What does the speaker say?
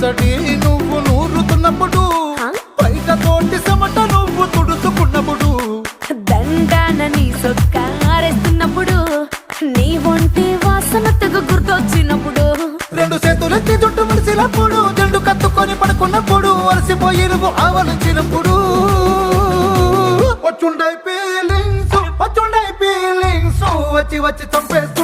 అలసటి నువ్వు నూరుతున్నప్పుడు, బయట తోటి చెమట నువ్వు తుడుచుకున్నప్పుడు, దండాన నీ సొక్క ఆరేస్తున్నప్పుడు, నీ ఒంటి వాసన తెగ గుర్తొచ్చినప్పుడు, రెండు చేతులెత్తి జుట్టు ముడిసినప్పుడు, జండు కత్తుకొని పడుకున్నప్పుడు, అలసిపోయి నువ్వు ఆవలించినప్పుడు, వచ్చుండై ఫీలింగ్స్ వచ్చి వచ్చి చంపేస్తూ